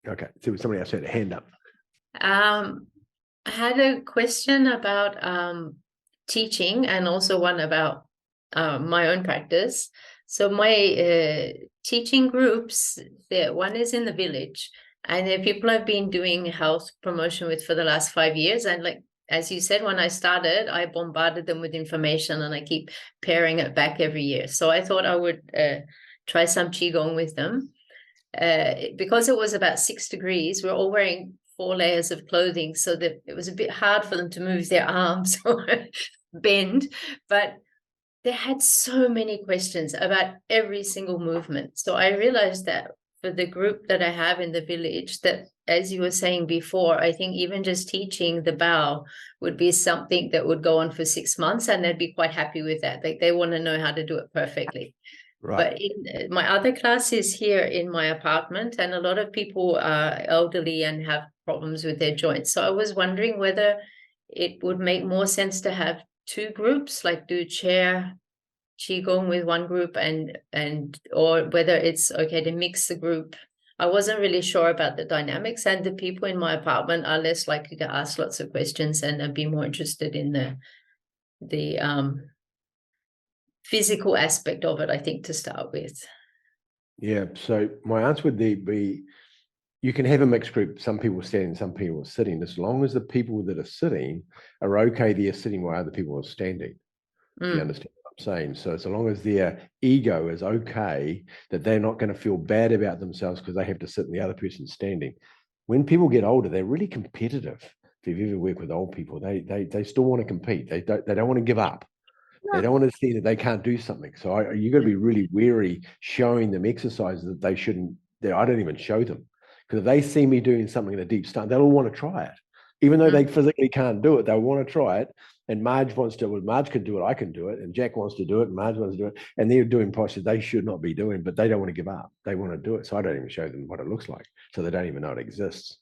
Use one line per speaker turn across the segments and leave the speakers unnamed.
Okay, so somebody else had a hand up.
I had a question about teaching and also one about my own practice. So my teaching groups, one is in the village, and the people I've been doing health promotion with for the last 5 years. And like, as you said, when I started, I bombarded them with information and I keep pairing it back every year. So I thought I would try some Qigong with them. Because it was about 6 degrees, we're all wearing 4 layers of clothing, so that it was a bit hard for them to move their arms or bend. But they had so many questions about every single movement. So I realized that for the group that I have in the village, that, as you were saying before, I think even just teaching the bow would be something that would go on for 6 months, and they'd be quite happy with that. Like, they want to know how to do it perfectly.
Right.
But in my other class is here in my apartment, and a lot of people are elderly and have problems with their joints. So I was wondering whether it would make more sense to have 2 groups, like do chair Qigong with one group and or whether it's okay to mix the group. I wasn't really sure about the dynamics, and the people in my apartment are less likely to ask lots of questions and be more interested in the physical aspect of it, I think, to start with.
Yeah, so my answer would be you can have a mixed group, some people standing, some people are sitting, as long as the people that are sitting are okay, they're sitting while other people are standing. Do you understand what I'm saying? So as long as their ego is okay, that they're not going to feel bad about themselves because they have to sit and the other person's standing. When people get older, they're really competitive. If you've ever worked with old people, they still want to compete. They don't want to give up. They don't want to see that they can't do something. So you got to be really wary showing them exercises that they shouldn't. I don't even show them, because if they see me doing something in a deep stance, they'll want to try it, even though they physically can't do it. They'll want to try it. And Marge wants to. Well, Marge can do it. I can do it. And Jack wants to do it. And Marge wants to do it. And they're doing postures they should not be doing, but they don't want to give up. They want to do it. So I don't even show them what it looks like. So they don't even know it exists.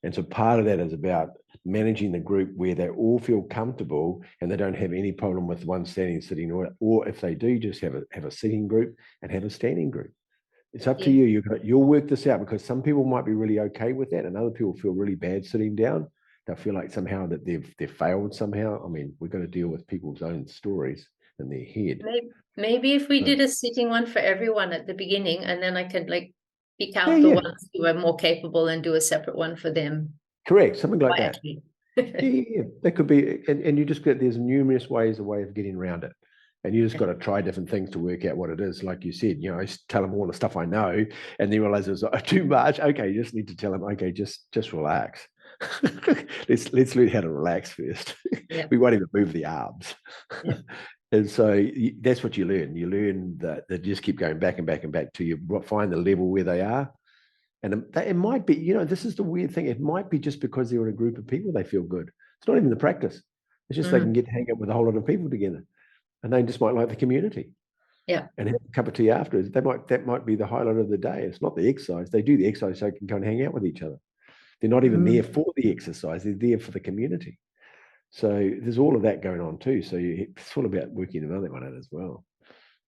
And so part of that is about managing the group where they all feel comfortable and they don't have any problem with one standing, sitting, or if they do, just have a sitting group and have a standing group. It's up to you. You'll work this out, because some people might be really okay with that and other people feel really bad sitting down. They'll feel like somehow that they've failed somehow. I mean, we've got to deal with people's own stories in their head.
Maybe if we did a sitting one for everyone at the beginning, and then I could like pick out the ones who are more capable and do a separate one for them.
Correct, something like that. Yeah, that could be. And you just there's numerous ways of getting around it. And you just got to try different things to work out what it is. Like you said, I tell them all the stuff I know, and then realize it's too much. Okay, you just need to tell them, okay, just relax. let's learn how to relax first. We won't even move the arms. And so that's what you learn. You learn that you just keep going back and back and back till you find the level where they are. And it might be, this is the weird thing. It might be just because they're in a group of people, they feel good. It's not even the practice. It's just they can hang out with a whole lot of people together, and they just might like the community.
Yeah.
And have a cup of tea afterwards. That might be the highlight of the day. It's not the exercise. They do the exercise so they can go and hang out with each other. They're not even there for the exercise. They're there for the community. So there's all of that going on too. So it's all about working another one out as well.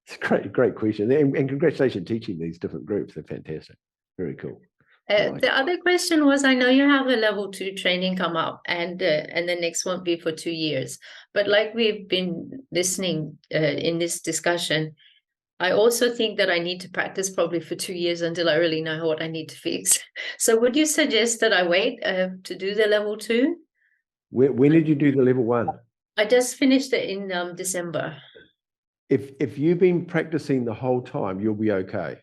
It's a great question. And congratulations teaching these different groups. They're fantastic. Very cool.
The other question was, I know you have a level 2 training come up, and the next won't be for 2 years. But like we've been listening in this discussion, I also think that I need to practice probably for 2 years until I really know what I need to fix. So would you suggest that I wait to do the level 2?
When did you do the level 1?
I just finished it in December.
If you've been practicing the whole time, you'll be okay.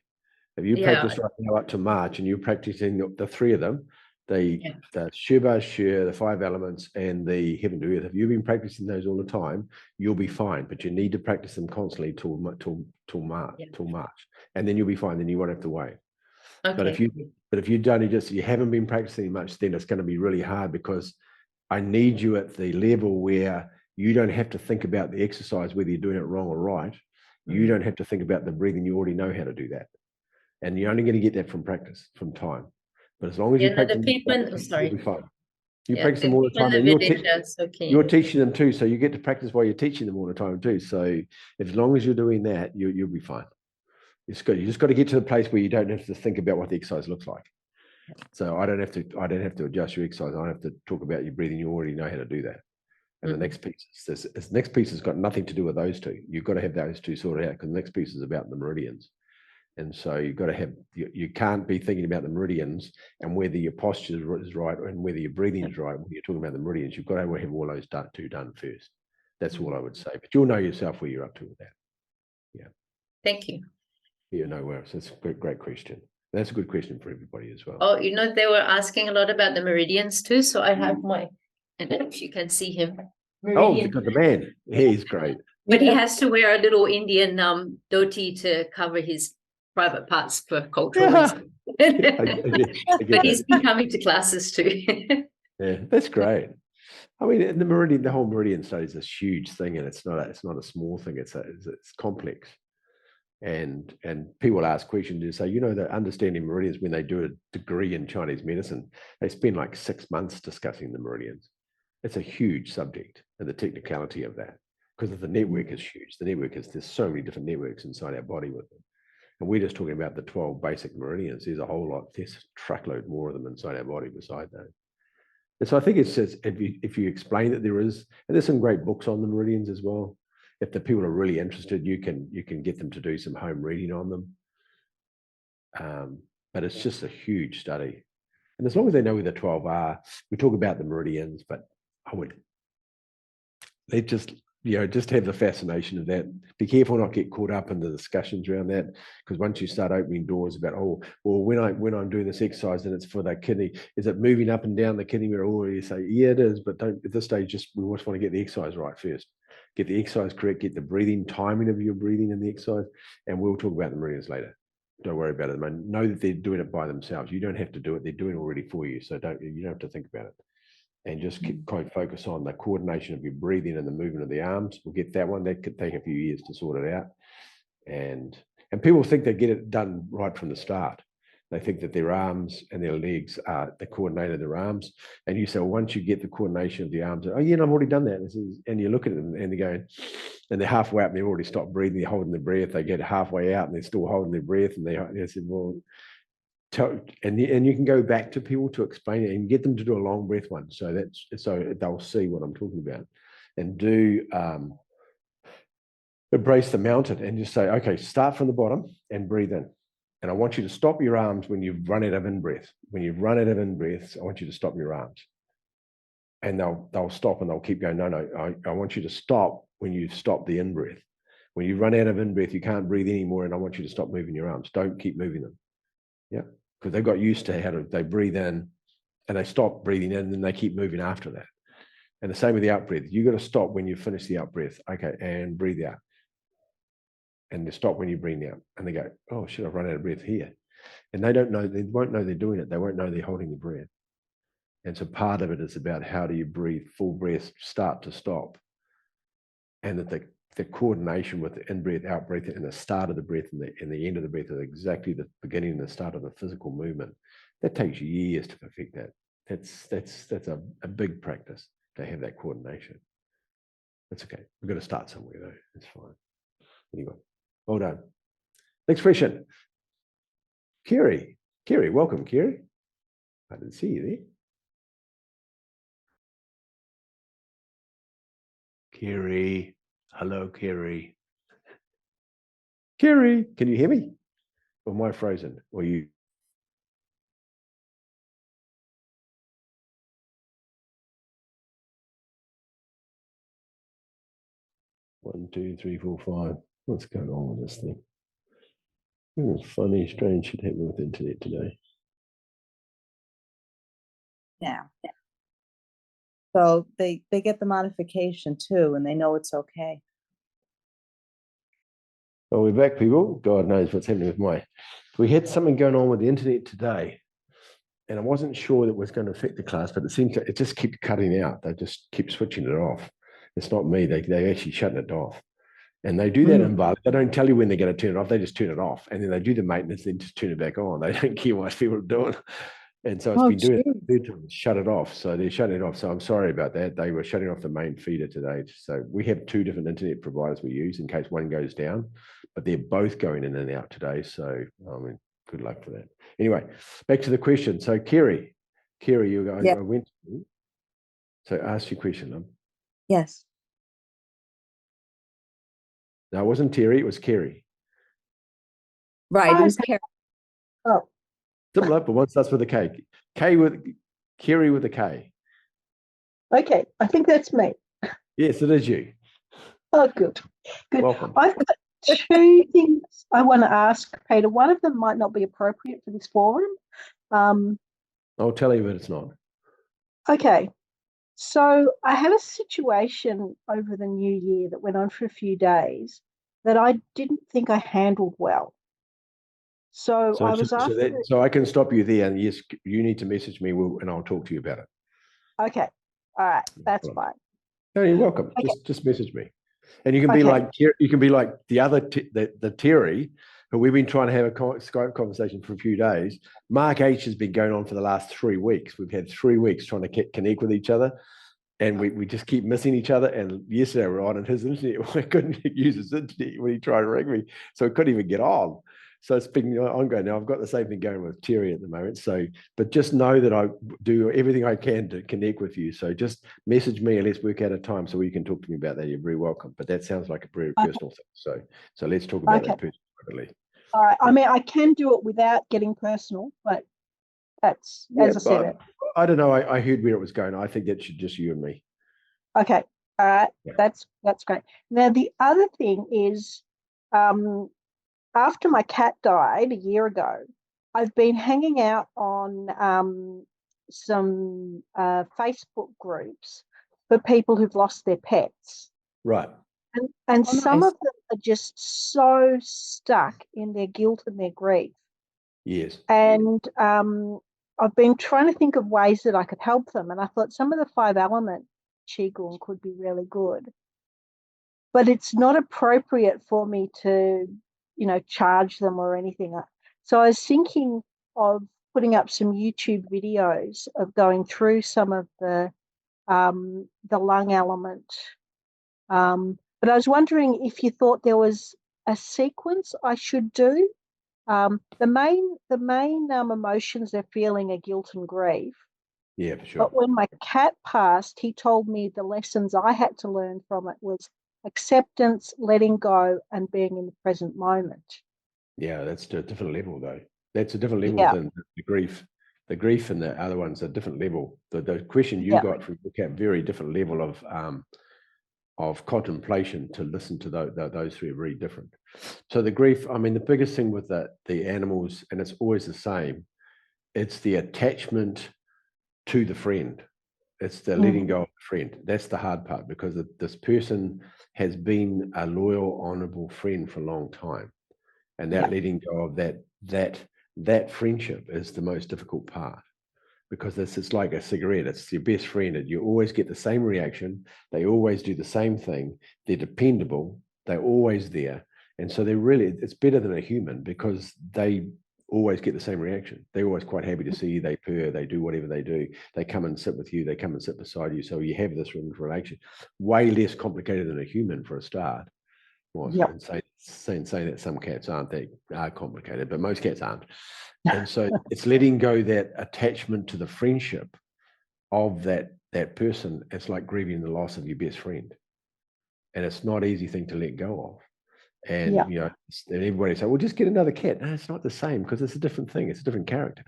If you practice right now up to March and you're practicing the 3 of them, the Shiva, Shir, the 5 elements, and the heaven to earth, if you've been practicing those all the time, you'll be fine. But you need to practice them constantly till March, and then you'll be fine. Then you won't have to wait.
Okay.
But if you haven't been practicing much, then it's going to be really hard, because I need you at the level where you don't have to think about the exercise, whether you're doing it wrong or right. You don't have to think about the breathing. You already know how to do that. And you're only going to get that from practice, from time. But as long as you practice, you'll be fine. You practice them all the time. And you're teaching them too, so you get to practice while you're teaching them all the time too. So as long as you're doing that, you'll be fine. It's good. You just got to get to the place where you don't have to think about what the exercise looks like. So I don't have to adjust your exercise. I don't have to talk about your breathing. You already know how to do that. And the next piece is this next piece has got nothing to do with those two. You've got to have those two sorted out, because the next piece is about the meridians. And so you've got to have, you can't be thinking about the meridians and whether your posture is right and whether your breathing is right when you're talking about the meridians. You've got to have all those two done first. That's all I would say. But you'll know yourself where you're up to with that. Yeah.
Thank you.
Yeah, no worries. That's a great question. That's a good question for everybody as well.
Oh, they were asking a lot about the meridians too. So I have and if you can see him.
Oh, you've got the man. He's great.
But he has to wear a little Indian dhoti to cover his private parts for cultural reasons. But he's been coming to classes too.
Yeah, that's great. I mean, the whole meridian study is this huge thing, and it's not a small thing. It's complex. And people ask questions and say, the understanding meridians, when they do a degree in Chinese medicine, they spend like 6 months discussing the meridians. It's a huge subject, and the technicality of that, because the network is huge. The network there's so many different networks inside our body with them. And we're just talking about the 12 basic meridians. There's a whole lot, there's a truckload more of them inside our body beside that. And so I think it's just, if you explain that there is, and there's some great books on the meridians as well. If the people are really interested, you can get them to do some home reading on them. But it's just a huge study. And as long as they know where the 12 are, we talk about the meridians, but they just have the fascination of that. Be careful not get caught up in the discussions around that, because once you start opening doors about, when I'm doing this exercise and it's for the kidney, is it moving up and down the kidney? Or you say, yeah, it is, but don't at this stage. We just want to get the exercise right first. Get the exercise correct. Get the breathing, timing of your breathing in the exercise, and we'll talk about the meridians later. Don't worry about it. Know that they're doing it by themselves. You don't have to do it. They're doing it already for you. So you don't have to think about it. And just quite focus on the coordination of your breathing and the movement of the arms. We'll get that one. That could take a few years to sort it out. And people think they get it done right from the start. They think that their arms and their legs are the coordinator of their arms. And you say, well, once you get the coordination of the arms, oh yeah, I've already done that. And you look at them and they're going, and they're halfway up and they've already stopped breathing. They're holding their breath. They get halfway out and they're still holding their breath. And they said, well, and you can go back to people to explain it and get them to do a long breath one. So they'll see what I'm talking about, and do embrace the mountain and just say, okay, start from the bottom and breathe in. And I want you to stop your arms when you've run out of in-breath. When you've run out of in-breaths, I want you to stop your arms. And they'll stop and they'll keep going, no, I want you to stop when you've stopped the in-breath. When you run out of in-breath, you can't breathe anymore, and I want you to stop moving your arms. Don't keep moving them. Yeah, because they've got used to they breathe in and they stop breathing in, and then they keep moving after that. And the same with the out-breath. You've got to stop when you finish the out-breath. Okay, and breathe out. And they stop when you breathe out. And they go, oh, shit, I've run out of breath here. And they won't know they're doing it. They won't know they're holding the breath. And so part of it is about how do you breathe full breath, start to stop. And that the coordination with the in-breath, out-breath, and the start of the breath and the end of the breath are exactly the beginning and the start of the physical movement. That takes years to perfect that. That's a big practice to have that coordination. That's okay. We've got to start somewhere though. It's fine. Anyway, well done. Next question. Kerry, welcome, Kerry. I didn't see you there. Kerry, hello, Kerry. Kerry, can you hear me? Or am I frozen? Or you? One, two, three, four, five. What's going on with this thing? Funny, strange shit happening with the internet today.
Yeah. So they get the modification too, and they know it's okay.
Well, we're back, people. God knows what's happening with we had something going on with the internet today, and I wasn't sure that it was going to affect the class, but it seems that it just keeps cutting out. They just keep switching it off. It's not me. They're actually shutting it off. And they do that in Bali. They don't tell you when they're going to turn it off. They just turn it off. And then they do the maintenance, then just turn it back on. They don't care what people are doing. And so it's been doing it, shut it off. So they're shutting it off. So I'm sorry about that. They were shutting off the main feeder today. So we have two different internet providers we use in case one goes down, but they're both going in and out today. So, I mean, good luck for that. Anyway, back to the question. So Kerry, you go.
Yeah.
I went. So ask your question.
Yes.
No, it wasn't Terry. It was Kerry.
Right. It was Karen.
Oh,
Similar, but one starts with a K. Kerry with a K.
okay. I think that's me.
Yes, it is you.
Oh, good. Good.
Welcome.
I've got two things I want to ask, Peter. One of them might not be appropriate for this forum.
I'll tell you, but it's not.
Okay. So I had a situation over the new year that went on for a few days that I didn't think I handled well. So I was asked.
So I can stop you there, and yes, you need to message me, and I'll talk to you about it.
Okay. All right. That's
problem.
fine.
No, you're welcome.
Okay.
Just message me, and you can be
Okay.
like the other the Terry, who we've been trying to have a Skype conversation for a few days. Mark H has been going on for the last 3 weeks. We've had 3 weeks trying to connect with each other, and we just keep missing each other. And yesterday we were on his internet. I couldn't use his internet when he tried to ring me, so I couldn't even get on. So it's been ongoing. Now I've got the same thing going with Terry at the moment. So, but just know that I do everything I can to connect with you. So just message me and let's work out a time so you can talk to me about that. You're very welcome. But that sounds like a very personal thing. So let's talk about that personally.
All right. I mean, I can do it without getting personal, but that's, as I said,
I don't know. I heard where it was going. I think that should just you and me.
okay. All right.
Yeah.
That's great. Now, the other thing is, after my cat died a year ago, I've been hanging out on some Facebook groups for people who've lost their pets.
Right.
And
Oh,
some
nice.
of them are just so stuck in their guilt and their grief.
Yes.
And I've been trying to think of ways that I could help them. And I thought some of the 5-element Qigong could be really good. But it's not appropriate for me to, charge them or anything. So I was thinking of putting up some YouTube videos of going through some of the lung element. But I was wondering if you thought there was a sequence I should do. The main emotions they're feeling are guilt and grief.
Yeah, for sure.
But when my cat passed, he told me the lessons I had to learn from it was acceptance, letting go, and being in the present moment.
Yeah, that's to a different level, though. That's a different level
Yeah.
than the grief. The grief and the other one's a different level. The question you got from your cat, very different level of contemplation to listen to those three are very different. So the grief, I mean, the biggest thing with the animals, and it's always the same, it's the attachment to the friend. It's the letting go of the friend. That's the hard part, because this person has been a loyal, honorable friend for a long time. And that letting go of that friendship is the most difficult part, because it's like a cigarette. It's your best friend, and you always get the same reaction. They always do the same thing. They're dependable. They're always there. And so it's better than a human, because they always get the same reaction. They're always quite happy to see you. They purr, they do whatever they do. They come and sit with you. They come and sit beside you. So you have this relation, way less complicated than a human for a start. And saying that some cats are complicated, but most cats aren't. And so it's letting go that attachment to the friendship of that person. It's like grieving the loss of your best friend, and it's not an easy thing to let go of. And and everybody say, well, just get another cat. No, it's not the same, because it's a different thing. It's a different character.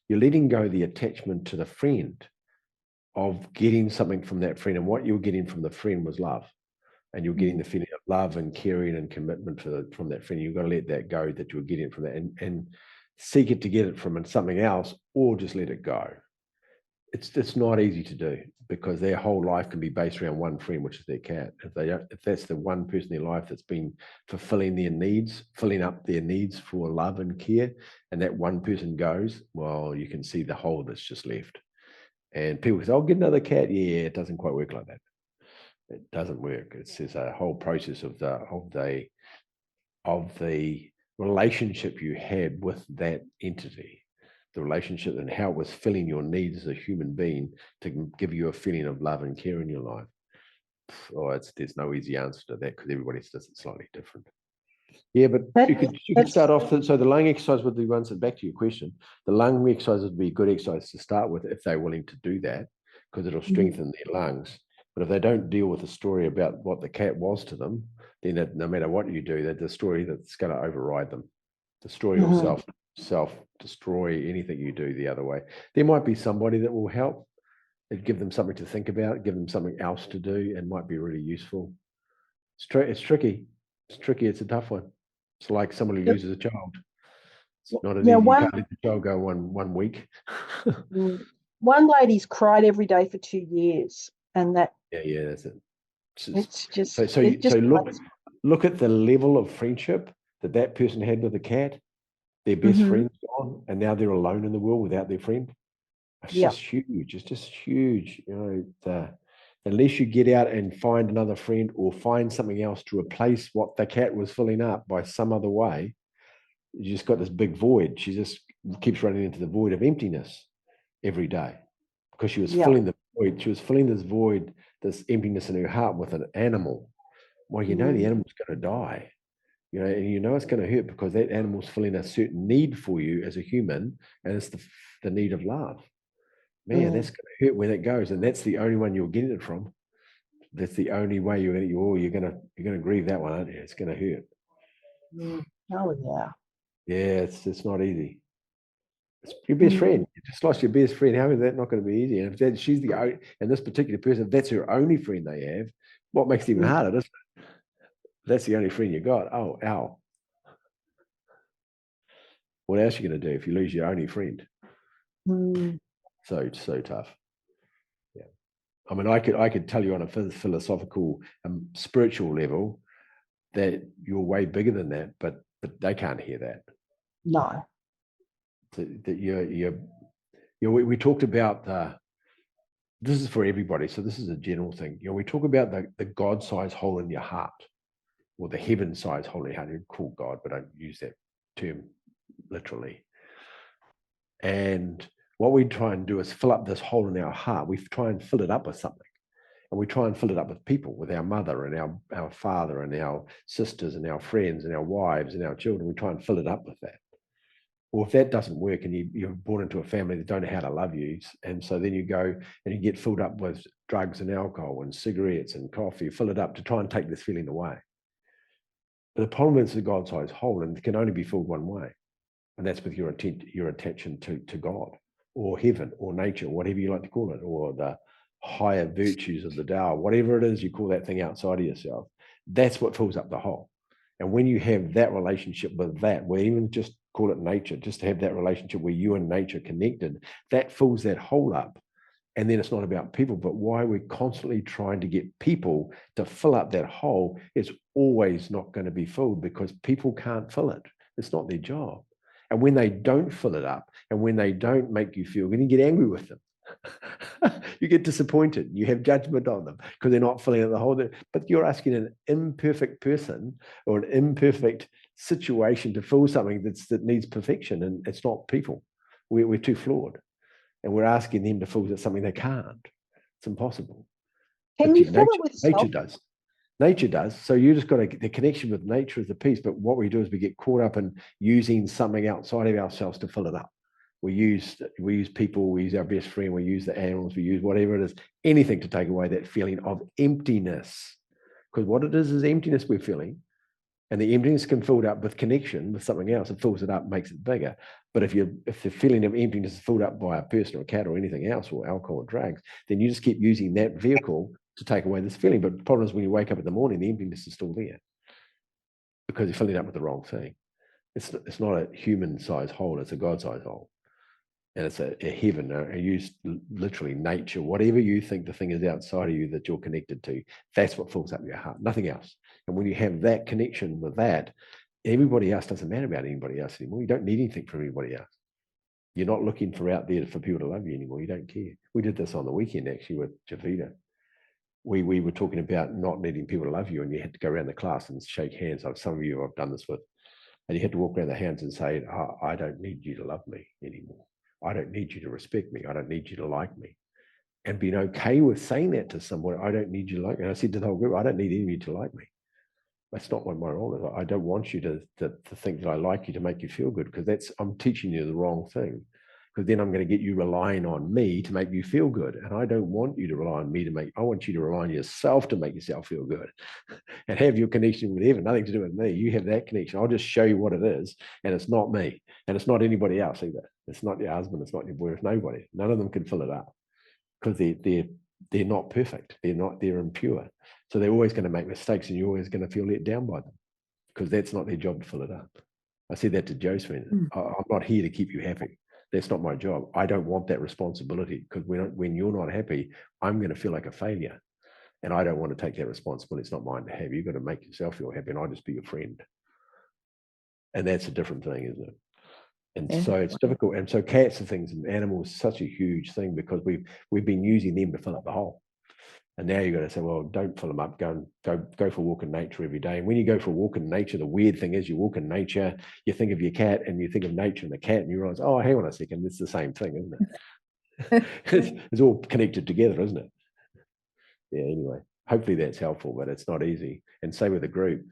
You're letting go the attachment to the friend of getting something from that friend, and what you're getting from the friend was love. And you're getting the feeling of love and caring and commitment from that friend. You've got to let that go, that you're getting from that, and seek it to get it from something else, or just let it go. It's not easy to do, because their whole life can be based around one friend, which is their cat. If that's the one person in their life that's been fulfilling their needs, filling up their needs for love and care, and that one person goes, well, you can see the hole that's just left. And people say, "I'll get another cat." Yeah, it doesn't quite work like that. It doesn't work. It's a whole process of the relationship you had with that entity, the relationship and how it was filling your needs as a human being to give you a feeling of love and care in your life. There's no easy answer to that, because everybody does it slightly different. Yeah, but
That-
you could
that's-
start off. So the lung exercise would be ones. Back to your question, the lung exercise would be a good exercise to start with if they're willing to do that, because it'll strengthen their lungs. But if they don't deal with the story about what the cat was to them, then no matter what you do, that the story that's going to override them, destroy yourself, self-destroy anything you do the other way. There might be somebody that will help. It'd give them something to think about, give them something else to do, and might be really useful. It's tricky. It's tricky. It's a tough one. It's like someone who
Yep.
loses a child. It's not an
Yeah,
easy. You
one-
can't let the child go one week.
One lady's cried every day for 2 years, and that
Yeah, that's it.
it's just
So
it just
look at the level of friendship that person had with the cat. Their best friend's gone, and now they're alone in the world without their friend. It's just huge. It's just huge. You know, unless you get out and find another friend or find something else to replace what the cat was filling up by some other way, you just got this big void. She just keeps running into the void of emptiness every day because she was filling the void. She was filling this void, this emptiness in her heart with an animal. Well, you know, the animal's going to die, you know, and you know it's going to hurt because that animal's filling a certain need for you as a human, and it's the need of love. Man, that's going to hurt when it goes, and that's the only one you're getting it from. That's the only way you're going to grieve that one, aren't you? It's going to hurt.
Oh yeah.
Yeah, it's not easy. It's your best friend. You just lost your best friend. How is that not going to be easy? And if she's the only, and this particular person, if that's her only friend they have, what makes it even harder, doesn't it? That's the only friend you got. Oh, ow. What else are you going to do if you lose your only friend? So tough. Yeah. I mean, I could tell you on a philosophical, spiritual level that you're way bigger than that, but they can't hear that.
No.
That we talked about this is for everybody, so this is a general thing. You know, we talk about the God-sized hole in your heart, or the heaven-sized hole in your heart. You call God, but I don't use that term literally. And what we try and do is fill up this hole in our heart. We try and fill it up with something. And we try and fill it up with people, with our mother and our father and our sisters and our friends and our wives and our children. We try and fill it up with that. Or if that doesn't work and you're born into a family that don't know how to love you, and so then you go and you get filled up with drugs and alcohol and cigarettes and coffee, fill it up to try and take this feeling away. But the problem is the God-sized hole, and it can only be filled one way. And that's with your attention to God or heaven or nature, whatever you like to call it, or the higher virtues of the Tao, whatever it is you call that thing outside of yourself. That's what fills up the hole. And when you have that relationship with that, where even just call it nature, just to have that relationship where you and nature connected, that fills that hole up. And then it's not about people, but why we're constantly trying to get people to fill up that hole, it's always not going to be filled because people can't fill it. It's not their job. And when they don't fill it up, and when they don't make you feel good, you get angry with them. You get disappointed. You have judgment on them because they're not filling out the hole. But you're asking an imperfect person or an imperfect situation to fill something that needs perfection, and it's not people. We're too flawed, and we're asking them to fill something they can't. It's impossible.
Can
But
you fill it with
nature does. Nature does. So you just got the connection with nature is the piece. But what we do is we get caught up in using something outside of ourselves to fill it up. We use people, we use our best friend, we use the animals, we use whatever it is, anything to take away that feeling of emptiness. Because what it is emptiness we're feeling. And the emptiness can fill it up with connection with something else. It fills it up, makes it bigger. But if the feeling of emptiness is filled up by a person or a cat or anything else, or alcohol or drugs, then you just keep using that vehicle to take away this feeling. But the problem is when you wake up in the morning, the emptiness is still there because you're filling it up with the wrong thing. It's not a human-sized hole; it's a God-sized hole, and it's a heaven. I use literally nature. Whatever you think the thing is outside of you that you're connected to, that's what fills up your heart. Nothing else. And when you have that connection with that, everybody else doesn't matter about anybody else anymore. You don't need anything from anybody else. You're not looking for out there for people to love you anymore. You don't care. We did this on the weekend actually with Javita. We were talking about not needing people to love you, and you had to go around the class and shake hands. Like some of you I've done this with, and you had to walk around the hands and say, oh, I don't need you to love me anymore. I don't need you to respect me. I don't need you to like me. And being okay with saying that to someone, I don't need you to like me. And I said to the whole group, I don't need any of you to like me. That's not what my role is. I don't want you to think that I like you to make you feel good, because I'm teaching you the wrong thing. Because then I'm going to get you relying on me to make you feel good. And I don't want you to rely on me I want you to rely on yourself to make yourself feel good and have your connection with heaven, nothing to do with me. You have that connection. I'll just show you what it is. And it's not me. And it's not anybody else either. It's not your husband. It's not your boy. It's nobody. None of them can fill it up, because they're not perfect. They're impure. So they're always going to make mistakes, and you're always going to feel let down by them, because that's not their job to fill it up. I said that to Josephine. I'm not here to keep you happy. That's not my job. I don't want that responsibility, because when you're not happy, I'm going to feel like a failure. And I don't want to take that responsibility. It's not mine to have. You've got to make yourself feel happy, and I'll just be your friend. And that's a different thing, isn't it? And so it's difficult. And so cats and things and animals are such a huge thing, because we've been using them to fill up the hole. And now you've got to say, well, don't fill them up. Go for a walk in nature every day. And when you go for a walk in nature, the weird thing is, you walk in nature, you think of your cat, and you think of nature and the cat, and you realize, oh, hang on a second, it's the same thing, isn't it? It's all connected together, isn't it? Yeah, anyway, hopefully that's helpful, but it's not easy. And same with the group.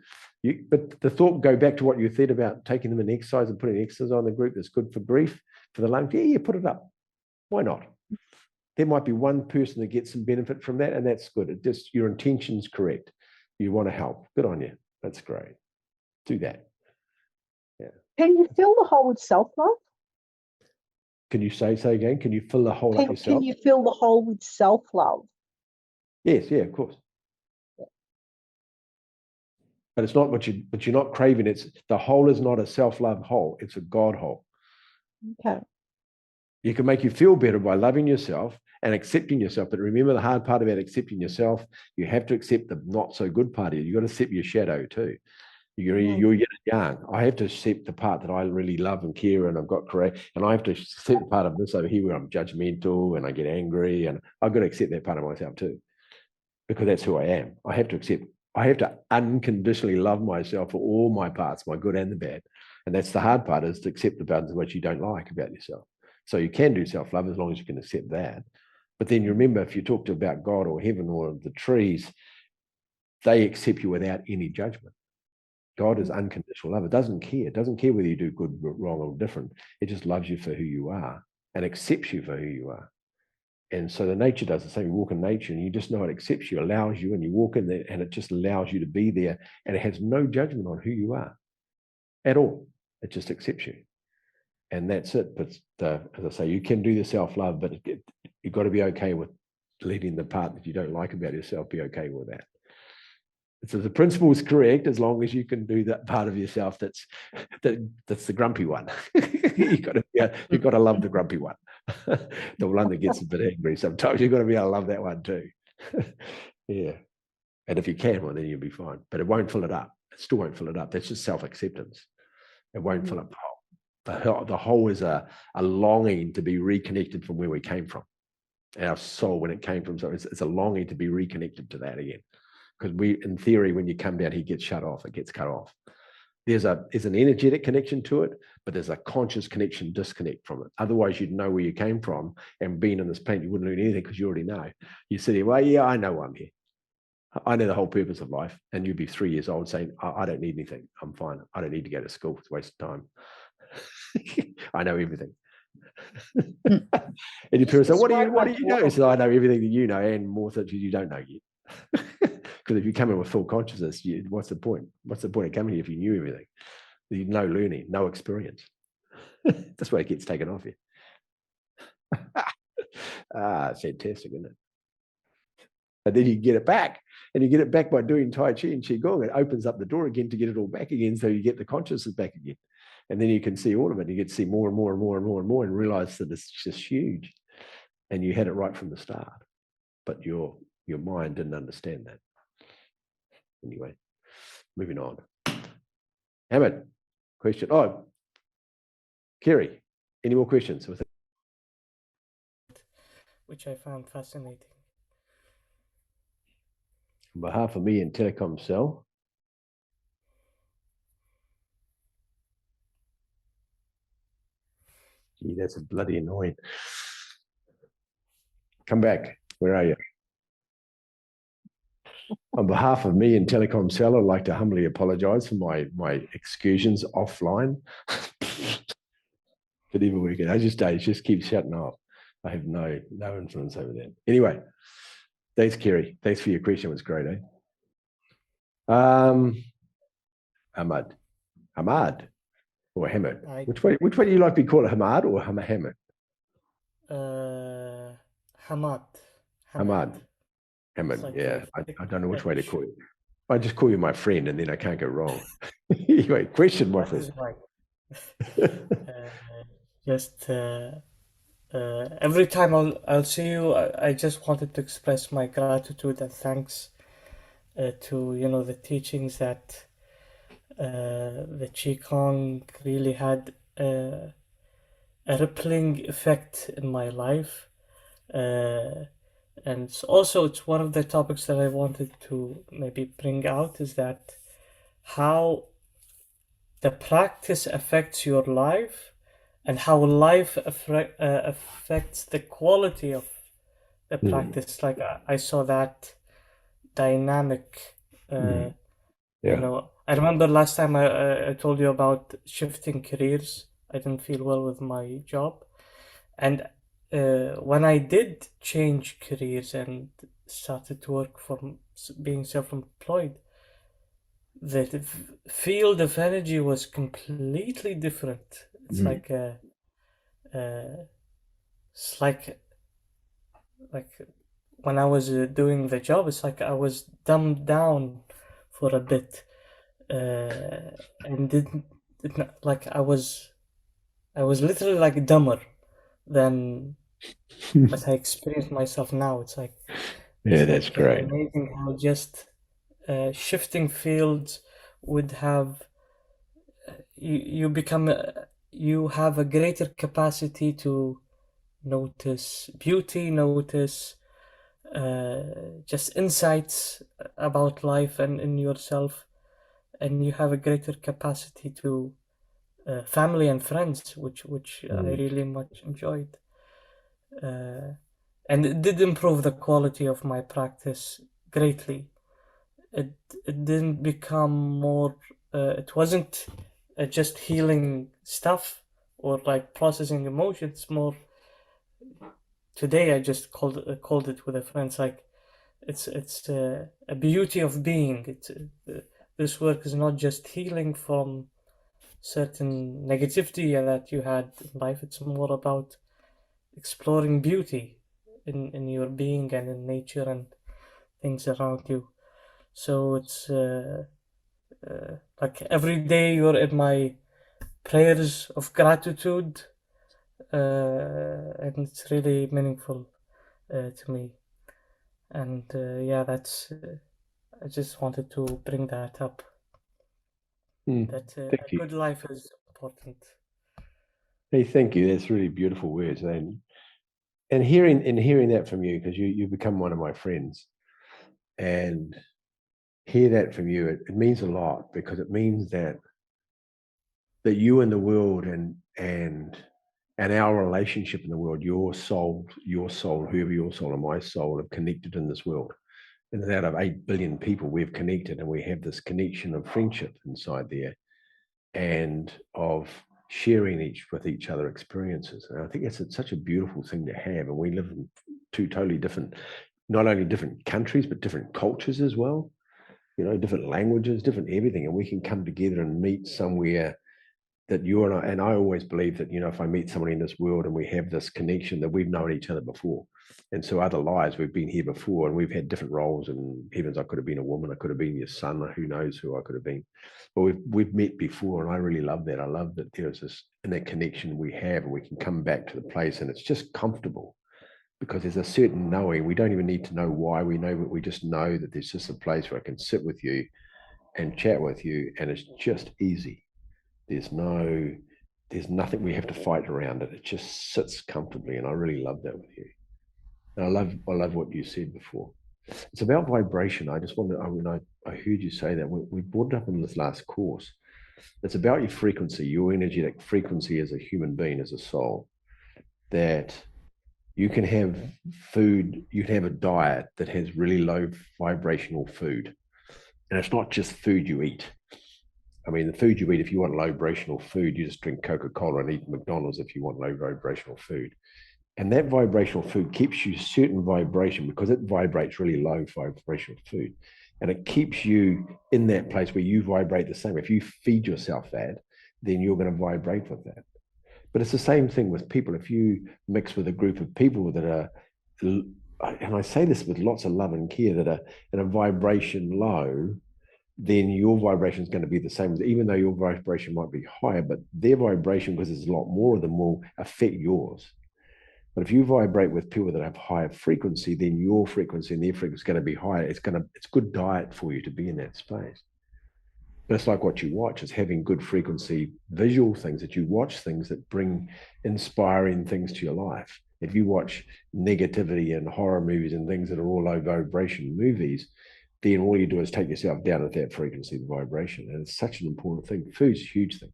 But the thought, go back to what you said about taking them in exercise and putting exercise on the group that's good for grief, for the lungs. Yeah, put it up. Why not? There might be one person that gets some benefit from that, and that's good. It just, your intention's correct. You want to help. Good on you. That's great. Do that. Yeah.
Can you fill the hole with self-love?
Can you say again? Can you fill the hole up yourself?
Can you fill the hole with self-love?
Yes, yeah, of course. But it's not but you're not craving. It's the hole is not a self-love hole. It's a God hole.
Okay.
You can make you feel better by loving yourself and accepting yourself. But remember, the hard part about accepting yourself, you have to accept the not so good part of you. You've got to accept your shadow too. You're yin and yang. I have to accept the part that I really love and care, and I've got correct. And I have to accept the part of this over here where I'm judgmental and I get angry, and I've got to accept that part of myself too, because that's who I am. I have to unconditionally love myself for all my parts, my good and the bad. And that's the hard part, is to accept the parts of what you don't like about yourself. So you can do self-love as long as you can accept that. But then you remember, if you talked about God or heaven or the trees, they accept you without any judgment. God is unconditional love. It doesn't care. It doesn't care whether you do good, wrong, or different. It just loves you for who you are and accepts you for who you are. And so the nature does the same. You walk in nature and you just know it accepts you, allows you, and you walk in there and it just allows you to be there, and it has no judgment on who you are at all. It just accepts you. And that's it. But as I say, you can do the self-love, but you've got to be okay with letting the part that you don't like about yourself, be okay with that. So the principle is correct as long as you can do that part of yourself that's the grumpy one. you've got to love the grumpy one, the one that gets a bit angry. Sometimes you've got to be able to love that one too. Yeah, and if you can, well, then you'll be fine. But it won't fill it up. It still won't fill it up. That's just self-acceptance. It won't fill up the hole. The hole is a longing to be reconnected from where we came from. Our soul, when it came from, so it's a longing to be reconnected to that again. Because in theory, when you come down, he gets shut off. It gets cut off. There's an energetic connection to it, but there's a conscious connection disconnect from it. Otherwise, you'd know where you came from, and being in this planet, you wouldn't learn anything because you already know. You sit here, well, yeah, I know I'm here. I know the whole purpose of life. And you'd be 3 years old saying, I don't need anything. I'm fine. I don't need to go to school. It's a waste of time. I know everything. And your parents say, what do you know? So I know everything that you know and more that you don't know yet. Because if you come in with full consciousness, what's the point? What's the point of coming here if you knew everything? No learning, no experience. That's why it gets taken off you. It's fantastic, isn't it? And then you get it back, and you get it back by doing Tai Chi and Qigong. It opens up the door again to get it all back again, so you get the consciousness back again. And then you can see all of it. You get to see more and more and more and more and more, and realize that it's just huge. And you had it right from the start, but your mind didn't understand that. Anyway, moving on. Hamid, question. Oh, Kerry, any more questions?
Which I found fascinating.
On behalf of me and Telecom Cell, gee, that's bloody annoying. Come back. Where are you? On behalf of me and Telecom Cell, I'd like to humbly apologise for my excursions offline. But even weekend, I just keep shutting off. I have no influence over that. Anyway, thanks, Kerry. Thanks for your question. It was great, eh? Hamad or Hamad. Which way do you like to be called, Hamad or Hamad?
Hamad.
Hamad,
like
yeah. I don't know which way to call you. I just call you my friend and then I can't go wrong. Anyway, question, my friend.
Right. Just every time I'll see you, I just wanted to express my gratitude and thanks to the teachings that the Qigong really had a rippling effect in my life. And also it's one of the topics that I wanted to maybe bring out, is that how the practice affects your life and how life affects the quality of the practice. Like I saw that dynamic. I remember last time I told you about shifting careers. I didn't feel well with my job, and when I did change careers and started to work from being self-employed, the field of energy was completely different. It's like it's like when I was doing the job, it's like I was dumbed down for a bit, and didn't like I was literally like dumber than what I experienced myself now. It's like
that's great.
Amazing how just shifting fields would have you become you have a greater capacity to notice beauty, notice just insights about life and in yourself, and you have a greater capacity to family and friends, which I really much enjoyed, and it did improve the quality of my practice greatly. It didn't become more. It wasn't just healing stuff or like processing emotions. More today, I just called it with a friend. It's like it's a beauty of being. It's this work is not just healing from certain negativity that you had in life. It's more about exploring beauty in your being and in nature and things around you. So it's like every day you're in my prayers of gratitude, and it's really meaningful to me. And yeah, that's I just wanted to bring that up. That a good life is important.
Hey, thank you. That's really beautiful words, and hearing that from you, because you become one of my friends, and hear that from you, it means a lot, because it means that you in the world and our relationship in the world, your soul, whoever your soul and my soul, have connected in this world. And out of 8 billion people, we've connected, and we have this connection of friendship inside there, and of sharing with each other experiences. And I think that's such a beautiful thing to have. And we live in two totally different, not only different countries, but different cultures as well, different languages, different everything. And we can come together and meet somewhere that you and I always believe that, if I meet somebody in this world and we have this connection, that we've known each other before. And so other lives, we've been here before, and we've had different roles. And heavens, I could have been a woman, I could have been your son, or who knows who I could have been. But we've met before, and I really love that. I love that there's this, in that connection we have, and we can come back to the place, and it's just comfortable, because there's a certain knowing. We don't even need to know why we know, but we just know that there's just a place where I can sit with you and chat with you, and it's just easy. There's nothing we have to fight around it. It just sits comfortably, and I really love that with you. And I love what you said before. It's about vibration. I just wanted, when I heard you say that, we brought it up in this last course. It's about your frequency, your energetic frequency as a human being, as a soul, that You can have food, you can have a diet that has really low vibrational food. And it's not just food you eat. I mean, the food you eat, if you want low vibrational food, you just drink Coca-Cola and eat McDonald's if you want low vibrational food. And that vibrational food keeps you certain vibration because it vibrates really low vibrational food. And it keeps you in that place where you vibrate the same. If you feed yourself that, then you're going to vibrate with that. But it's the same thing with people. If you mix with a group of people that are, and I say this with lots of love and care, that are in a vibration low, then your vibration is going to be the same, even though your vibration might be higher, but their vibration, because there's a lot more of them, will affect yours. But if you vibrate with people that have higher frequency, then your frequency and their frequency is going to be higher. It's good diet for you to be in that space. But it's like what you watch, is having good frequency visual things, that you watch things that bring inspiring things to your life. If you watch negativity and horror movies and things that are all low vibration movies, then all you do is take yourself down at that frequency of vibration. And it's such an important thing. Food's a huge thing.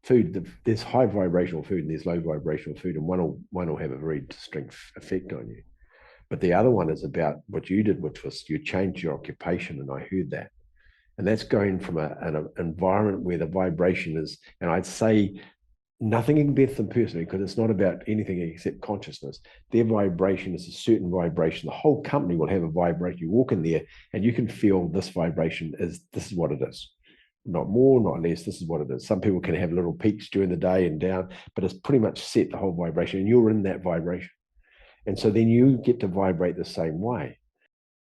Food, there's high vibrational food and there's low vibrational food, and one will have a very distinct effect on you. But the other one is about what you did, which was you changed your occupation, and I heard that. And that's going from an environment where the vibration is, and I'd say nothing against them personally, because it's not about anything except consciousness. Their vibration is a certain vibration. The whole company will have a vibration. You walk in there and you can feel this vibration this is what it is. Not more, not less. This is what it is. Some people can have little peaks during the day and down, but it's pretty much set, the whole vibration, and you're in that vibration. And so then you get to vibrate the same way.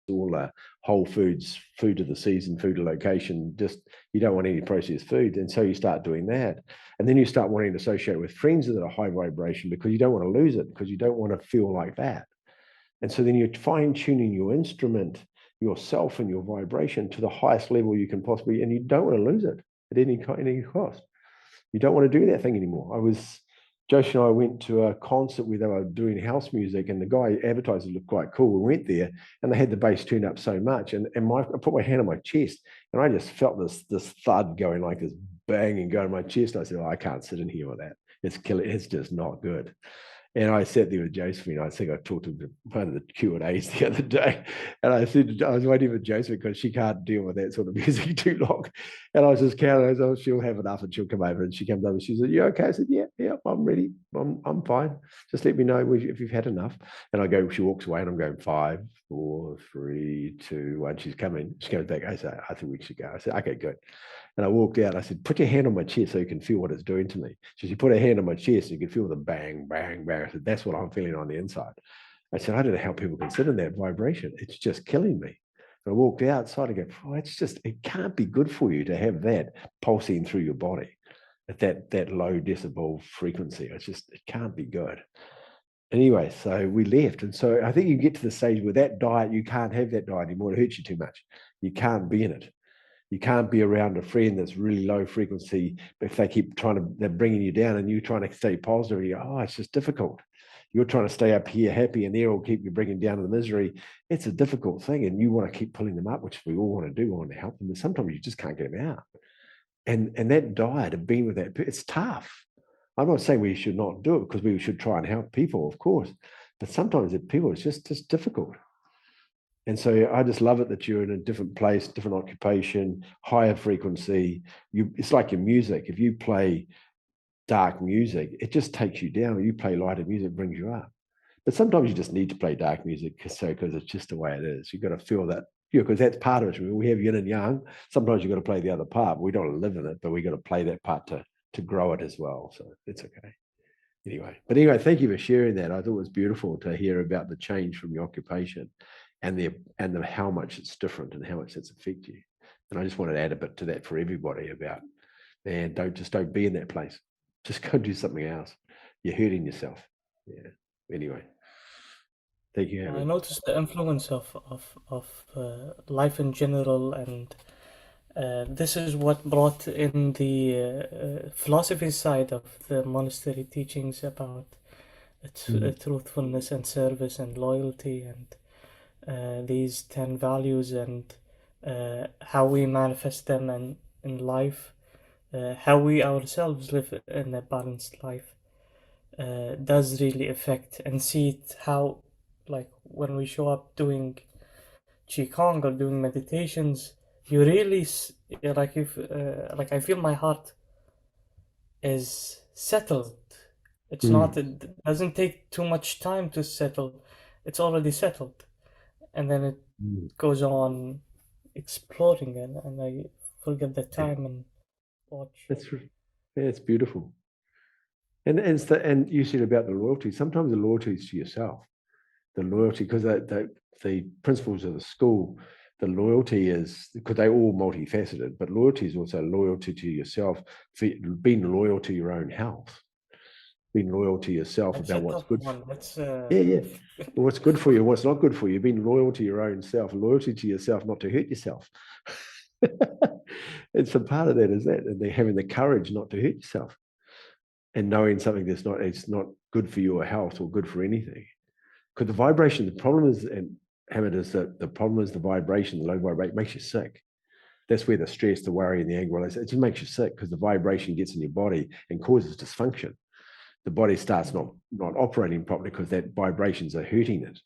All whole foods, food of the season, food of location, just you don't want any processed food. And so you start doing that. And then you start wanting to associate with friends that are high vibration, because you don't want to lose it, because you don't want to feel like that. And so then you're fine-tuning your instrument, yourself and your vibration to the highest level you can possibly, and you don't want to lose it at any cost. You don't want to do that thing anymore. Josh and I went to a concert where they were doing house music, and the guy advertised it looked quite cool. We went there and they had the bass tuned up so much, and I put my hand on my chest and I just felt this thud going, like this banging going on my chest. I said, I can't sit in here with that. It's killing. It's just not good. And I sat there with Josephine. I think I talked to one of the Q&As the other day. And I said, I was waiting for Josephine because she can't deal with that sort of music too long. And I was just counting. I said, she'll have enough and she'll come over. And she comes over and she said, you okay? I said, yeah, I'm ready. I'm fine. Just let me know if you've had enough. And she walks away and I'm going 5, 4, 3, 2, 1. She's coming. She goes back. I said, I think we should go. I said, okay, good. And I walked out. I said, put your hand on my chest so you can feel what it's doing to me. So she put her hand on my chest and you can feel the bang, bang, bang. I said, that's what I'm feeling on the inside. I said, I don't know how people consider that vibration. It's just killing me. And I walked outside and go, oh, it can't be good for you to have that pulsing through your body at that low decibel frequency. It can't be good. Anyway, so we left. And so I think you get to the stage where that diet, you can't have that diet anymore. It hurts you too much. You can't be in it. You can't be around a friend that's really low frequency, but if they keep they're bringing you down and you're trying to stay positive, you go, it's just difficult. You're trying to stay up here happy and they'll keep you bringing down to the misery. It's a difficult thing, and you want to keep pulling them up, which we all want to do. We want to help them, but sometimes you just can't get them out. And that diet of being with that, it's tough. I'm not saying we should not do it, because we should try and help people, of course. But sometimes it's just difficult. And so I just love it that you're in a different place, different occupation, higher frequency. It's like your music. If you play dark music, it just takes you down. When you play lighter music, it brings you up. But sometimes you just need to play dark music because it's just the way it is. You've got to feel that, because that's part of it. We have yin and yang. Sometimes you've got to play the other part. We don't live in it, but we got to play that part to grow it as well. So it's okay. Anyway, thank you for sharing that. I thought it was beautiful to hear about the change from your occupation and how much it's different and how much it's affected you. And I just wanted to add a bit to that for everybody about, man, don't be in that place. Just go do something else. You're hurting yourself. Yeah. Anyway, thank you.
I noticed the influence of life in general, and this is what brought in the philosophy side of the monastery teachings about truthfulness and service and loyalty and these 10 values, and how we manifest them in life, how we ourselves live in a balanced life. does really affect, and see it how, like, when we show up doing Qigong or doing meditations, you really like, if like, I feel my heart is settled. It's not, it doesn't take too much time to settle. It's already settled. And then it goes on exploring, and I forget the time and watch.
It's beautiful. And and you said about the loyalty. Sometimes the loyalty is to yourself. The loyalty, because the principles of the school, the loyalty is, because they're all multifaceted, but loyalty is also loyalty to yourself, being loyal to your own health, being loyal to yourself
That's
about
a
what's
tough
good.
one. That's
Yeah. What's good for you, what's not good for you, being loyal to your own self, loyalty to yourself, not to hurt yourself. It's a part of that, is that, and they're having the courage not to hurt yourself, and knowing something that's not, it's not good for your health or good for anything. Because the vibration, the problem is, and Hamid, is that the problem is the vibration, the low vibration makes you sick. That's where the stress, the worry, and the anger, it just makes you sick, because the vibration gets in your body and causes dysfunction. The body starts not operating properly because that vibrations are hurting it.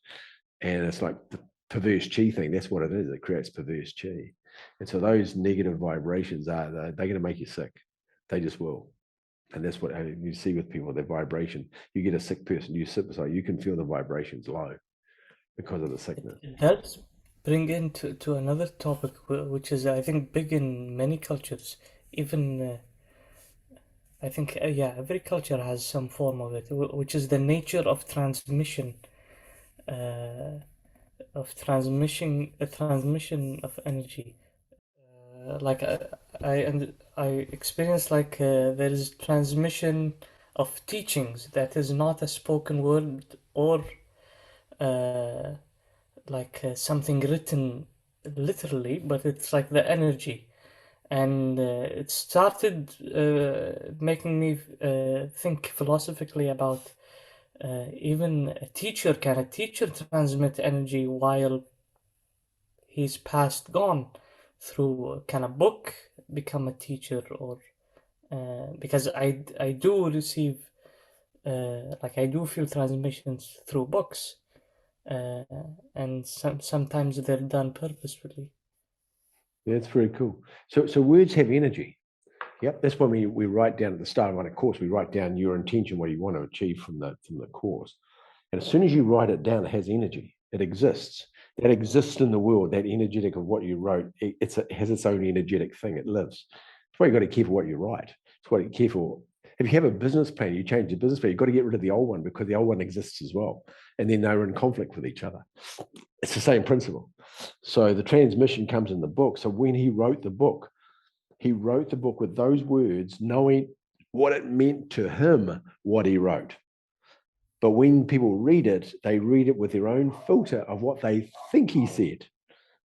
And it's like the perverse chi thing. That's what it is. It creates perverse chi. And so those negative vibrations they're going to make you sick. They just will. And that's what you see with people, their vibration. You get a sick person, you sit beside, you can feel the vibrations low because of the sickness.
It does bring into another topic, which is, I think, big in many cultures. Even I think, yeah, every culture has some form of it, which is the nature of transmission, transmission of energy. Like I experienced, like, there is transmission of teachings that is not a spoken word or like something written literally, but it's like the energy. And it started making me think philosophically about even a teacher. Can a teacher transmit energy while he's past gone? Through, can a book become a teacher? Or because I do receive like, I do feel transmissions through books, and sometimes they're done purposefully.
That's very cool. So words have energy. Yep, that's when we write down at the start of a course, we write down your intention, what you want to achieve from the course. And as soon as you write it down, it has energy. It exists. That exists in the world, that energetic of what you wrote, it has its own energetic thing. It lives. That's why you've got to be careful what you write. It's why you're careful. If you have a business plan, you change the business plan, you've got to get rid of the old one, because the old one exists as well. And then they're in conflict with each other. It's the same principle. So the transmission comes in the book. So when he wrote the book with those words, knowing what it meant to him, what he wrote. But when people read it, they read it with their own filter of what they think he said,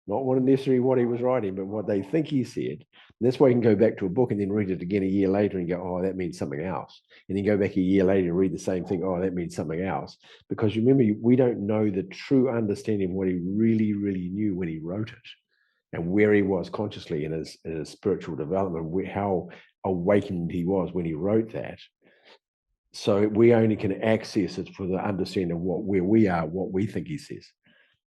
not what necessarily what he was writing, but what they think he said. And that's why you can go back to a book and then read it again a year later and go, oh, that means something else. And then go back a year later and read the same thing, oh, that means something else. Because remember, we don't know the true understanding of what he really, really knew when he wrote it, and where he was consciously in his spiritual development, how awakened he was when he wrote that. So we only can access it for the understanding of where we are, what we think he says.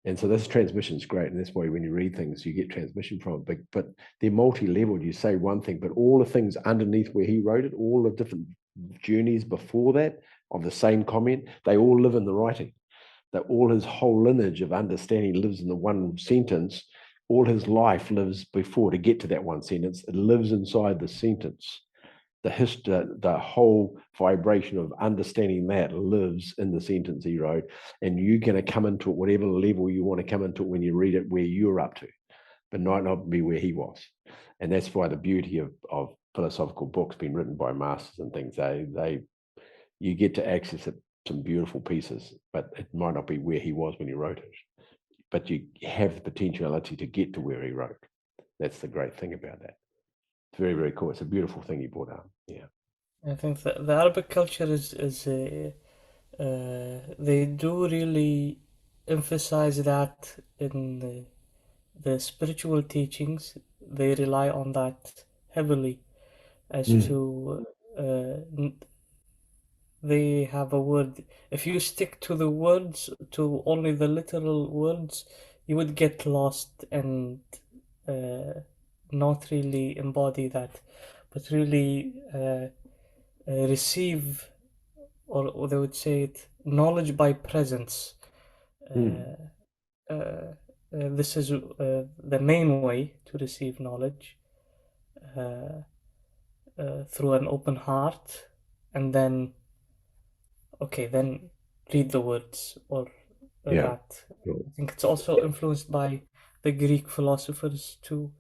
And so this transmission is great. And that's why when you read things, you get transmission from it. But they're multi-leveled. You say one thing, but all the things underneath where he wrote it, all the different journeys before that of the same comment, they all live in the writing. That all his whole lineage of understanding lives in the one sentence. All his life lives before to get to that one sentence. It lives inside the sentence. The history, the whole vibration of understanding that lives in the sentence he wrote, and you're going to come into it whatever level you want to come into it when you read it, where you're up to, but might not be where he was. And that's why the beauty of philosophical books being written by masters and things, you get to access it, some beautiful pieces, but it might not be where he was when he wrote it. But you have the potentiality to get to where he wrote. That's the great thing about that. It's very, very cool. It's a beautiful thing you brought out. Yeah.
I think the Arabic culture is they do really emphasize that in the spiritual teachings. They rely on that heavily as to they have a word. If you stick to the words, to only the literal words, you would get lost and not really embody that, but really receive, or they would say it, knowledge by presence. This is the main way to receive knowledge, through an open heart, and then read the words, or
Yeah.
that. I think it's also influenced by the Greek philosophers too,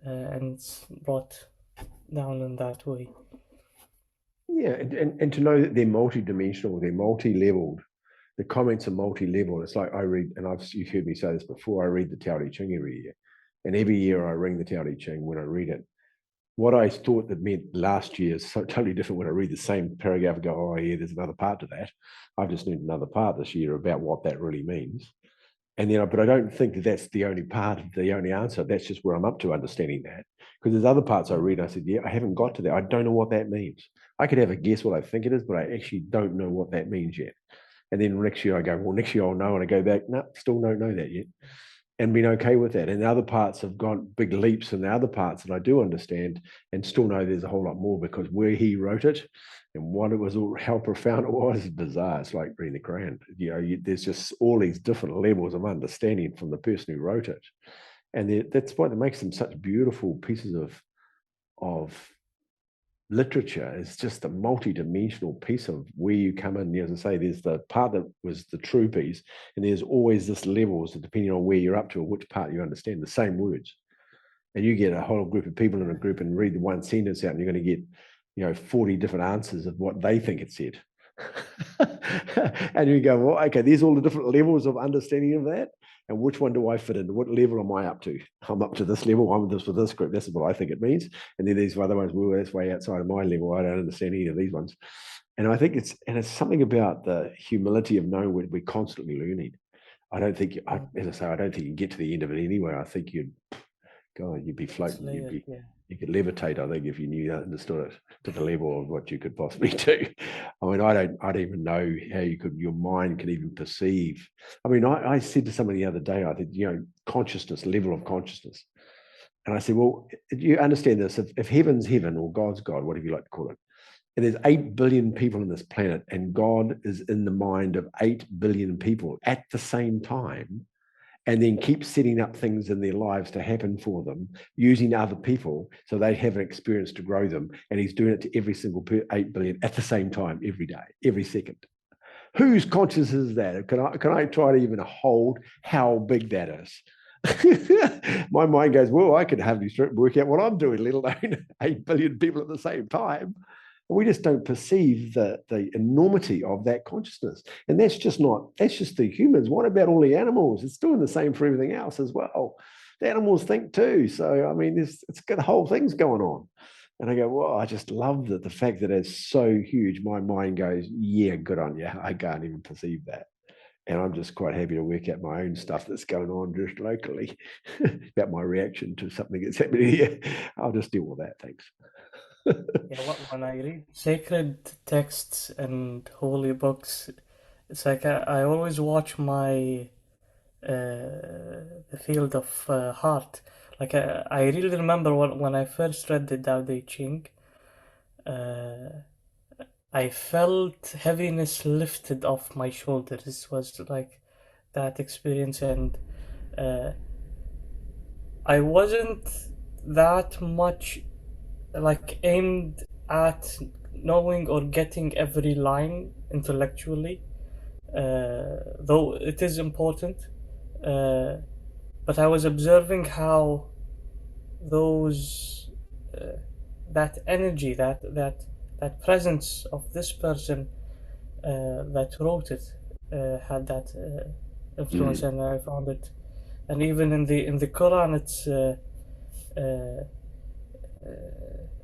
and it's brought down in that way.
Yeah, and to know that they're multi-dimensional, they're multi-leveled. The comments are multi-level. It's like I read, and you've heard me say this before, I read the Tao Te Ching every year. And every year I ring the Tao Te Ching when I read it. What I thought that meant last year is so totally different when I read the same paragraph and go, oh yeah, there's another part to that. I've just learned another part this year about what that really means. And then, but I don't think that that's the only part, the only answer. That's just where I'm up to understanding that. Because there's other parts I read, and I said, yeah, I haven't got to that. I don't know what that means. I could have a guess what I think it is, but I actually don't know what that means yet. And then next year I go, well, next year I'll know. And I go back, no, still don't know that yet. And been okay with that. And the other parts have gone big leaps in the other parts that I do understand and still know there's a whole lot more, because where he wrote it and what it was, how profound it was, is bizarre. It's like reading the Quran. There's just all these different levels of understanding from the person who wrote it. And that's what makes them such beautiful pieces of literature. Is just a multi-dimensional piece of where you come in. As I say, there's the part that was the true piece, and there's always this levels depending on where you're up to or which part you understand. The same words, and you get a whole group of people in a group and read the one sentence out, and you're going to get 40 different answers of what they think it said. And you go, well, okay, there's all the different levels of understanding of that. And which one do I fit in? What level am I up to? I'm up to this level. I'm this with this group. This is what I think it means. And then these other ones, well, that's way outside of my level. I don't understand any of these ones. And I think it's something about the humility of knowing we're constantly learning. I don't think, as I say, I don't think you can get to the end of it anyway. I think you'd be floating. You could levitate, I think, if you knew understood it to the level of what you could possibly do. I mean, I don't even know how your mind could even perceive. I mean, I said to somebody the other day, I think, consciousness, level of consciousness. And I said, well, you understand this, if heaven's heaven or God's God, whatever you like to call it, and there's 8 billion people on this planet, and God is in the mind of 8 billion people at the same time, and then keep setting up things in their lives to happen for them, using other people so they have an experience to grow them. And he's doing it to every single 8 billion at the same time, every day, every second. Whose conscious is that? Can I try to even hold how big that is? My mind goes, well, I could hardly work out what I'm doing, let alone 8 billion people at the same time. We just don't perceive the enormity of that consciousness. And that's just the humans. What about all the animals? It's doing the same for everything else as well. The animals think too. So, I mean, it's got whole things going on. And I go, well, I just love the fact that it's so huge. My mind goes, yeah, good on you. I can't even perceive that. And I'm just quite happy to work out my own stuff that's going on just locally about my reaction to something that's happening here. I'll just deal with that. Thanks.
Yeah, when I read sacred texts and holy books, it's like I always watch my the field of heart. Like I really remember when I first read the Tao Te Ching, I felt heaviness lifted off my shoulders. This was like that experience, and I wasn't that much like aimed at knowing or getting every line intellectually, though it is important, but I was observing how those that energy, that presence of this person that wrote it had that influence, and I found it, and even in the Quran, it's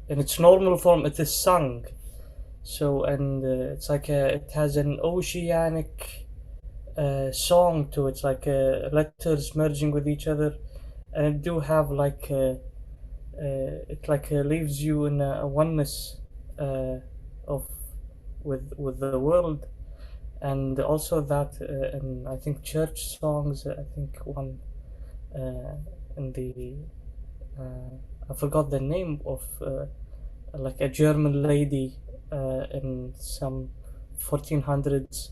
in its normal form, it is sung. So, and it's like it has an oceanic song to it. It's like letters merging with each other, and it do have like it like leaves you in a oneness of with the world, and also that and I think church songs. I think one in the I forgot the name of like a German lady in some 1400s.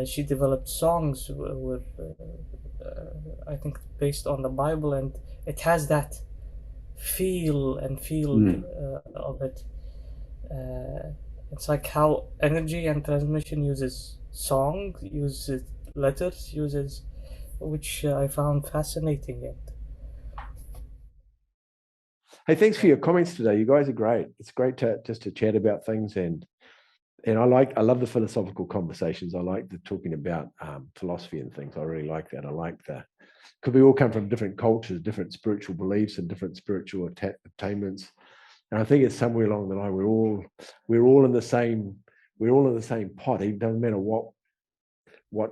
She developed songs with I think based on the Bible, and it has that feel of it. It's like how energy and transmission uses song, uses letters, uses, which I found fascinating. And
Hey, thanks for your comments today. You guys are great. It's great to just to chat about things, and I love the philosophical conversations. I like the talking about philosophy and things. I really like that. I like because we all come from different cultures, different spiritual beliefs, and different spiritual attainments. And I think it's somewhere along the line we're all in the same pot. It doesn't matter what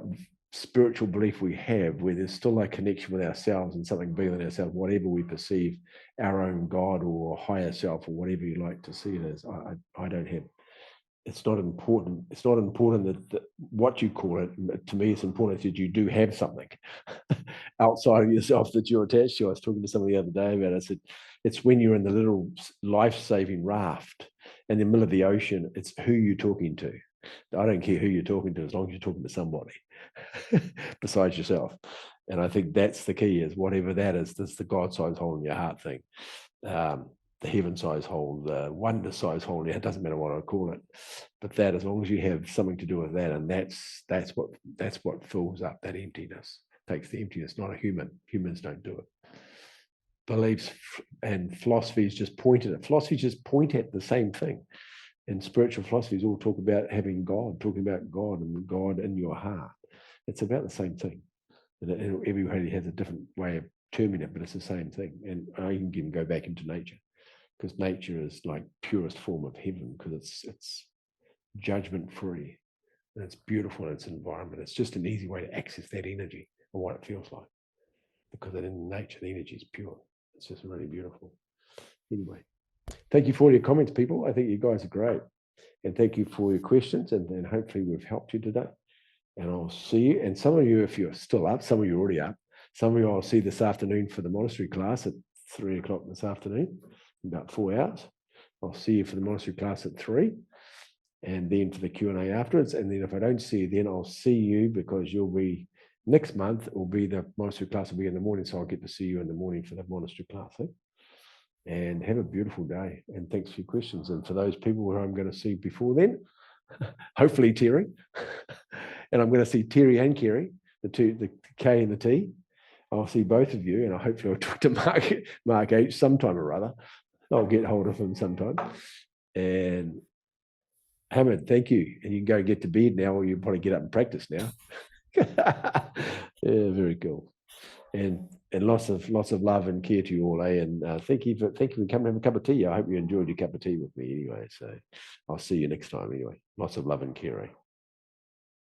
spiritual belief we have, where there's still a connection with ourselves and something bigger than ourselves, whatever we perceive our own God or higher self or whatever you like to see it as. I don't have. It's not important. It's not important that what you call it. To me, it's important that you do have something outside of yourself that you're attached to. I was talking to somebody the other day about it. I said, it's when you're in the little life-saving raft in the middle of the ocean, it's who you're talking to. I don't care who you're talking to, as long as you're talking to somebody besides yourself. And I think that's the key, is whatever that is, that's the God-sized hole in your heart thing. The heaven-sized hole, the wonder-sized hole, it doesn't matter what I call it, but that, as long as you have something to do with that, and that's what fills up that emptiness, takes the emptiness, not a human. Humans don't do it. Beliefs and philosophies just point at it. Philosophies just point at the same thing. And spiritual philosophies all talk about having God, talking about God and God in your heart. It's about the same thing. And everybody has a different way of terming it, but it's the same thing. And I can even go back into nature, because nature is like purest form of heaven, because it's judgment free, and it's beautiful in its environment. It's just an easy way to access that energy and what it feels like, because in nature the energy is pure. It's just really beautiful. Anyway, thank you for all your comments, people. I think you guys are great, and thank you for your questions, and hopefully we've helped you today. And I'll see you. And some of you, if you're still up, some of you are already up. Some of you I'll see this afternoon for the monastery class at 3 o'clock this afternoon, about 4 hours. I'll see you for the monastery class at 3, and then for the Q&A afterwards. And then if I don't see you, then I'll see you, because you'll be next month. Will be the monastery class will be in the morning, so I'll get to see you in the morning for the monastery class. And have a beautiful day. And thanks for your questions. And for those people who I'm going to see before then, hopefully Terry, and I'm going to see Terry and Kerry, the K and the T. I'll see both of you, and hopefully I'll talk to Mark H sometime or other. I'll get hold of him sometime. And Hamid, thank you. And you can go get to bed now, or you probably get up and practice now. Yeah, very cool. And lots of love and care to you all, and thank you for coming to have a cup of tea. I hope you enjoyed your cup of tea with me anyway. So I'll see you next time anyway. Lots of love and care.